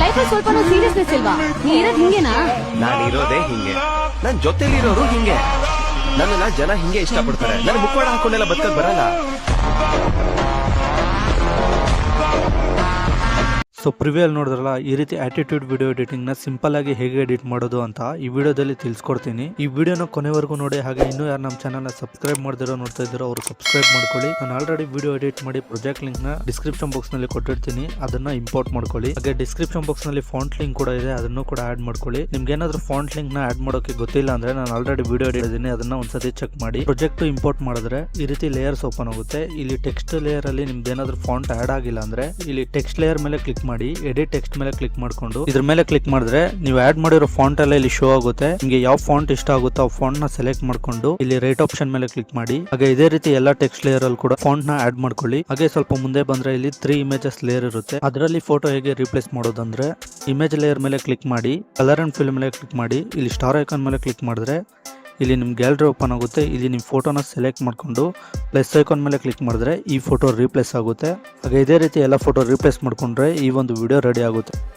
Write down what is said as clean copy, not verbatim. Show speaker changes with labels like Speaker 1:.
Speaker 1: Life ಸ್ವಲ್ಪ seriousness ಇಲ್ವಾ? ನೀ ಇರೋದ್ ಹಿಂಗೇನಾ?
Speaker 2: ನಾನಿರೋದೇ ಹಿಂಗೆ, ನನ್ ಜೊತೆಲಿರೋರು ಹಿಂಗೆ, ನನ್ನ ಜನ ಹಿಂಗೆ ಇಷ್ಟಪಡ್ತಾರೆ. ನನ್ ಮುಖವಾಡ ಹಾಕೊಂಡೆಲ್ಲ ಬದುಕಕ್ ಬರಲ್ಲ.
Speaker 3: ಸೊ ಪ್ರಿವ್ಯೂಲ್ ನೋಡಿದ್ರಲ್ಲ, ಈ ರೀತಿ ಆಟಿಟ್ಯೂಡ್ ವಿಡಿಯೋ ಎಡಿಟಿಂಗ್ ನ ಸಿಂಪಲ್ ಆಗಿ ಹೇಗೆ ಎಡಿಟ್ ಮಾಡೋದು ಅಂತ ಈ ವಿಡಿಯೋದಲ್ಲಿ ತಿಳಿಸ್ಕೊಡ್ತೀನಿ. ಈ ವಿಡಿಯೋನ ಕೊನೆವರೆಗೂ ನೋಡಿ. ಹಾಗೆ ಇನ್ನೂ ಯಾರು ನಮ್ಮ ಚಾನಲ್ ನ ಸಬ್ಸ್ಕ್ರೈಬ್ ಮಾಡ್ದಿರೋ ನೋಡ್ತಾ ಇದ್ದೀರೋ ಅವರು ಸಬ್ಸ್ಕ್ರೈಬ್ ಮಾಡ್ಕೊಳ್ಳಿ. ನಾನು ಆಲ್ರೆಡಿ ವಿಡಿಯೋ ಎಡಿಟ್ ಮಾಡಿ ಪ್ರಾಜೆಕ್ಟ್ ಲಿಂಕ್ ನ ಡಿಸ್ಕ್ರಿಪ್ಷನ್ ಬಾಕ್ಸ್ ನಲ್ಲಿ ಕೊಟ್ಟಿರ್ತೀನಿ, ಅದನ್ನ ಇಂಪೋರ್ಟ್ ಮಾಡ್ಕೊಳ್ಳಿ. ಹಾಗೆ ಡಿಸ್ಕ್ರಿಪ್ಷನ್ ಬಾಕ್ಸ್ ನಲ್ಲಿ ಫಾಂಟ್ ಲಿಂಕ್ ಕೂಡ ಇದೆ, ಅದನ್ನು ಕೂಡ ಆಡ್ ಮಾಡ್ಕೊಳ್ಳಿ. ನಿಮ್ಗೆ ಏನಾದ್ರು ಫಾಂಟ್ ಲಿಂಕ್ ನ ಆಡ್ ಮಾಡೋಕೆ ಗೊತ್ತಿಲ್ಲ ಅಂದ್ರೆ ನಾನು ಆಲ್ರೆಡಿ ವಿಡಿಯೋ ಎಡಿಟ್ ಇದೀನಿ, ಅದನ್ನ ಒಂದ್ಸತಿ ಚೆಕ್ ಮಾಡಿ. ಪ್ರಾಜೆಕ್ಟ್ ಇಂಪೋರ್ಟ್ ಮಾಡಿದ್ರೆ ಈ ರೀತಿ ಲೇಯರ್ಸ್ ಓಪನ್ ಆಗುತ್ತೆ. ಇಲ್ಲಿ ಟೆಕ್ಸ್ಟ್ ಲೇಯರ್ ಅಲ್ಲಿ ನಿಮ್ದು ಏನಾದ್ರು ಫಾಂಟ್ ಆಡ್ ಆಗಿಲ್ಲ ಅಂದ್ರೆ ಇಲ್ಲಿ ಟೆಕ್ಸ್ಟ್ ಲೇಯರ್ ಮೇಲೆ ಕ್ಲಿಕ್ ಮಾಡಿ, ಎಡಿಟ್ ಟೆಕ್ಸ್ಟ್ ಮೇಲೆ ಕ್ಲಿಕ್ ಮಾಡ್ಕೊಂಡು ಇದ್ರ ಮೇಲೆ ಕ್ಲಿಕ್ ಮಾಡಿದ್ರೆ ನೀವು ಆಡ್ ಮಾಡಿರೋ ಫಾಂಟ್ ಎಲ್ಲ ಇಲ್ಲಿ ಶೋ ಆಗುತ್ತೆ. ನಿಮಗೆ ಯಾವ ಫಾಂಟ್ ಇಷ್ಟ ಆಗುತ್ತೋ ಆ ಫಾಂಟ್ ನ ಸೆಲೆಕ್ಟ್ ಮಾಡ್ಕೊಂಡು ಇಲ್ಲಿ ರೈಟ್ ಆಪ್ಷನ್ ಮೇಲೆ ಕ್ಲಿಕ್ ಮಾಡಿ. ಹಾಗೆ ಇದೇ ರೀತಿ ಎಲ್ಲ ಟೆಕ್ಸ್ಟ್ ಲೇಯರ್ ಅಲ್ಲಿ ಕೂಡ ಫಾಂಟ್ ನ ಆಡ್ ಮಾಡ್ಕೊಳ್ಳಿ. ಹಾಗೆ ಸ್ವಲ್ಪ ಮುಂದೆ ಬಂದ್ರೆ ಇಲ್ಲಿ 3 ಇಮೇಜಸ್ ಲೇಯರ್ ಇರುತ್ತೆ. ಅದರಲ್ಲಿ ಫೋಟೋ ಹೇಗೆ ರಿಪ್ಲೇಸ್ ಮಾಡೋದಂದ್ರೆ ಇಮೇಜ್ ಲೇಯರ್ ಮೇಲೆ ಕ್ಲಿಕ್ ಮಾಡಿ, ಕಲರ್ ಅಂಡ್ ಫಿಲ್ ಮೇಲೆ ಕ್ಲಿಕ್ ಮಾಡಿ, ಇಲ್ಲಿ ಸ್ಟಾರ್ ಐಕಾನ್ ಮೇಲೆ ಕ್ಲಿಕ್ ಮಾಡಿದ್ರೆ ಇಲ್ಲಿ ನಿಮ್ ಗ್ಯಾಲರಿ ಓಪನ್ ಆಗುತ್ತೆ. ಇಲ್ಲಿ ನಿಮ್ ಫೋಟೋನ ಸೆಲೆಕ್ಟ್ ಮಾಡ್ಕೊಂಡು ಪ್ಲಸ್ ಐಕಾನ್ ಮೇಲೆ ಕ್ಲಿಕ್ ಮಾಡಿದ್ರೆ ಈ ಫೋಟೋ ರೀಪ್ಲೇಸ್ ಆಗುತ್ತೆ. ಹಾಗೆ ಇದೇ ರೀತಿ ಎಲ್ಲ ಫೋಟೋ ರೀಪ್ಲೇಸ್ ಮಾಡ್ಕೊಂಡ್ರೆ ಈ ಒಂದು ವಿಡಿಯೋ ರೆಡಿ ಆಗುತ್ತೆ.